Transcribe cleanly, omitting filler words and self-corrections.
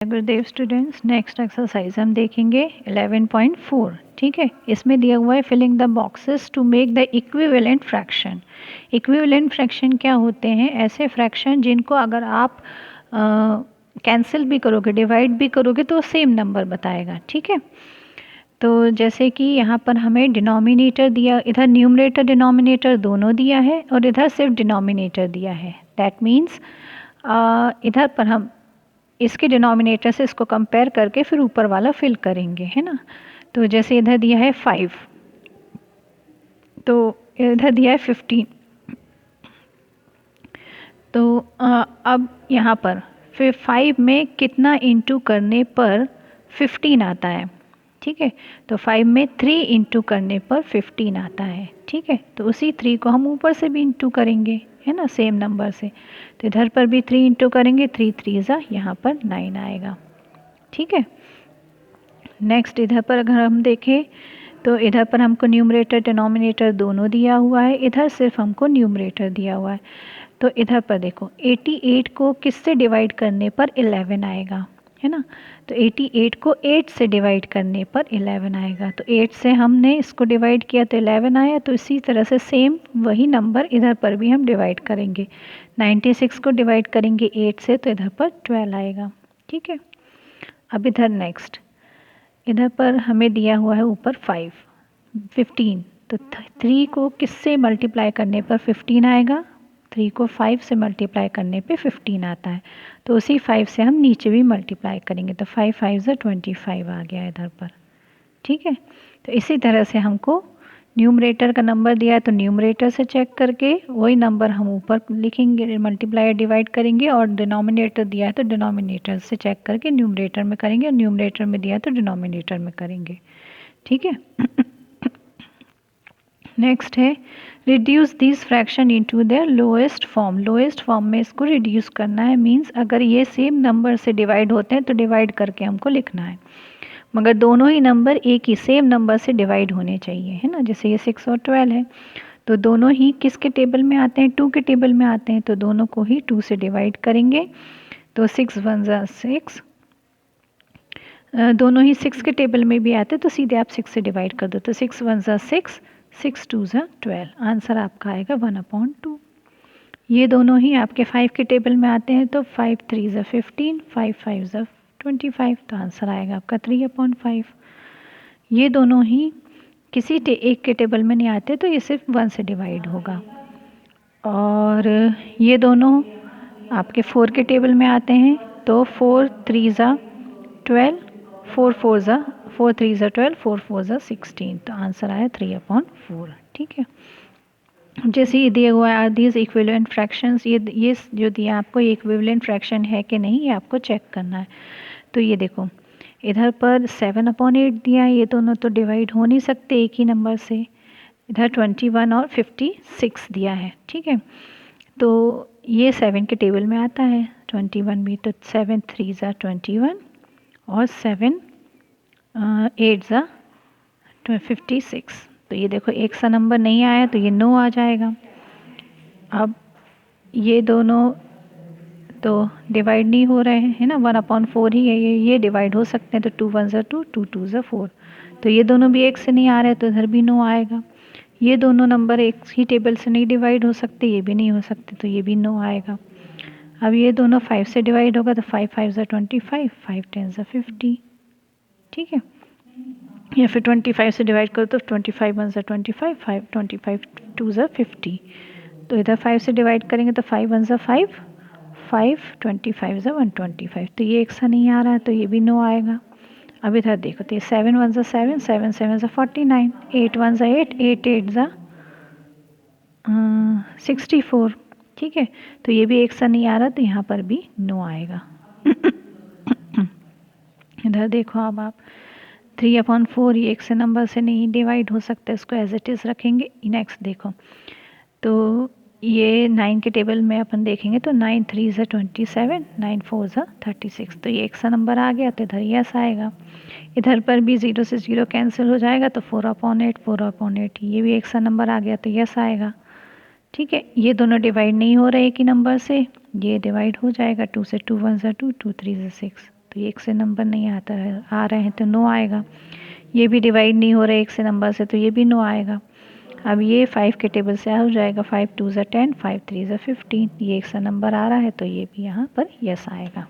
गुरुदेव students, next exercise हम देखेंगे 11.4। ठीक है, इसमें दिया हुआ है filling the boxes to make the equivalent fraction. Equivalent fraction क्या होते हैं? ऐसे फ्रैक्शन जिनको अगर आप कैंसिल भी करोगे, डिवाइड भी करोगे तो सेम नंबर बताएगा। ठीक है, तो जैसे कि यहाँ पर हमें डिनोमिनेटर दिया, इधर न्यूमरेटर डिनोमिनेटर दोनों दिया है और इधर सिर्फ डिनोमिनेटर दिया है। दैट मीन्स इधर पर हम इसके डिनोमिनेटर से इसको कंपेयर करके फिर ऊपर वाला फिल करेंगे, है ना। तो जैसे इधर दिया है 5, तो इधर दिया है 15। तो अब यहाँ पर फिर 5 में कितना इंटू करने पर 15 आता है। ठीक है, तो 5 में 3 इंटू करने पर 15 आता है। ठीक है, तो उसी 3 को हम ऊपर से भी इंटू करेंगे, है ना, सेम नंबर से। तो इधर पर भी 3 इंटू करेंगे, 3 3 ज़ा यहाँ पर 9 आएगा। ठीक है, नेक्स्ट इधर पर अगर हम देखें तो इधर पर हमको न्यूमरेटर डिनोमिनेटर दोनों दिया हुआ है, इधर सिर्फ हमको न्यूमरेटर दिया हुआ है। तो इधर पर देखो 88 को किससे डिवाइड करने पर 11 आएगा, है ना। तो 88 को 8 से डिवाइड करने पर 11 आएगा। तो 8 से हमने इसको डिवाइड किया तो 11 आया। तो इसी तरह से सेम वही नंबर इधर पर भी हम डिवाइड करेंगे। 96 को डिवाइड करेंगे 8 से तो इधर पर 12 आएगा। ठीक है, अब इधर नेक्स्ट इधर पर हमें दिया हुआ है ऊपर 15। तो 3 को किससे मल्टीप्लाई करने पर 15 आएगा? 3 को 5 से मल्टीप्लाई करने पे 15 आता है। तो उसी 5 से हम नीचे भी मल्टीप्लाई करेंगे तो 5 5 ज़ा 25 आ गया इधर पर। ठीक है, तो इसी तरह से हमको न्यूमरेटर का नंबर दिया है तो न्यूमरेटर से चेक करके वही नंबर हम ऊपर लिखेंगे, मल्टीप्लाई डिवाइड करेंगे। और डिनोमिनेटर दिया है तो डिनोमिनेटर से चेक करके न्यूमरेटर में करेंगे, और न्यूमरेटर में दिया है तो डिनोमिनेटर में करेंगे। ठीक है, नेक्स्ट है reduce this fraction into their lowest form. Lowest form में इसको रिड्यूस करना है, मींस अगर ये सेम नंबर से डिवाइड होते हैं तो डिवाइड करके हमको लिखना है, मगर दोनों ही नंबर एक ही सेम नंबर से डिवाइड होने चाहिए, है ना। जैसे ये 6 और 12 है तो दोनों ही किसके टेबल में आते हैं? 2 के टेबल में आते हैं। तो दोनों को ही 2 से डिवाइड करेंगे तो 6 1 ज़ा 6। दोनों ही 6 के टेबल में भी आते हैं तो सीधे आप 6 से डिवाइड कर दो। तो 6 1 ज़ा 6, 6 2 ज़ा 12। आंसर आपका आएगा 1/2। ये दोनों ही आपके 5 के टेबल में आते हैं तो 5 3 ज़ा 15, 5 5 ज़ा 25। तो आंसर आएगा आपका 3/5। ये दोनों ही किसी एक के टेबल में नहीं आते तो ये सिर्फ 1 से डिवाइड होगा। और ये दोनों आपके 4 के टेबल में आते हैं तो 4 3 ज़ा 12, 4 4 ज़ा 4 3 ज़ा 12, 4 4 ज़ा 16। तो आंसर आया 3/4। ठीक है, जैसे ये दिया हुआ है आर दीज इक्विवेलेंट फ्रैक्शंस, ये जो दिया आपको ये इक्विवेलेंट फ्रैक्शन है कि नहीं ये आपको चेक करना है। तो ये देखो इधर पर 7/8 दिया है, ये दोनों तो डिवाइड हो नहीं सकते एक ही नंबर से। इधर 21 और 56 दिया है। ठीक है, तो ये 7 के टेबल में आता है 21 भी। तो 7 3 ज़ा 21 और 7 8 ज़ा 56। तो ये देखो एक सा नंबर नहीं आया तो ये 9 आ जाएगा। अब ये दोनों तो डिवाइड नहीं हो रहे हैं, है ना, 1/4 ही है, ये डिवाइड हो सकते हैं। तो 2 1 ज़ा 2, 2 2 ज़ा 4। तो ये दोनों भी एक से नहीं आ रहे तो इधर भी 9 आएगा। ये दोनों नंबर एक ही टेबल से नहीं डिवाइड हो सकते, ये भी नहीं हो सकते, तो ये भी 9 आएगा। अब ये दोनों 5 से डिवाइड होगा तो 5 5 ज़ा 25, 5 10 ज़ा 50। ठीक है, या फिर 25 से डिवाइड करो तो 25 1 ज़ा 25, 5 25 2 ज़ा 50। तो इधर 5 से डिवाइड करेंगे तो 5 1 ज़ा 5, 5 25 ज़ा 125। तो ये एक सा नहीं आ रहा है तो ये भी 9 आएगा। अब इधर देखो तो ये 7 1 ज़ा 7, 7 7 ज़ा 49, 8 1 ज़ा 8, 8 8 ज़ा 64। ठीक है, तो ये भी एक सा नहीं आ रहा तो यहाँ पर भी 9 आएगा। इधर देखो अब आप 3/4 ये एक से नंबर से नहीं डिवाइड हो सकता, इसको एज इट इज़ रखेंगे। नेक्स्ट देखो तो ये 9 के टेबल में अपन देखेंगे तो 9 3 ज़ा 27, 9 4 ज़ा 36। तो ये एक सा नंबर आ गया तो इधर यस आएगा। इधर पर भी 0 से 0 कैंसिल हो जाएगा तो 4/8, 4/8 ये भी एक सा नंबर आ गया तो यस आएगा। ठीक है, ये दोनों डिवाइड नहीं हो रहे एक ही नंबर से, ये डिवाइड हो जाएगा। 2 से 2 1 ज़ा 2, 2 3 ज़ा 6। तो ये एक से नंबर नहीं आता है, आ रहे हैं तो नो आएगा। ये भी डिवाइड नहीं हो रहा है एक से नंबर से, तो ये भी नो आएगा। अब ये 5 के टेबल से हो जाएगा, 5 2 ज़ा 10, 5 3 ज़ा 15, ये एक सा नंबर आ रहा है तो ये भी यहाँ पर यस आएगा।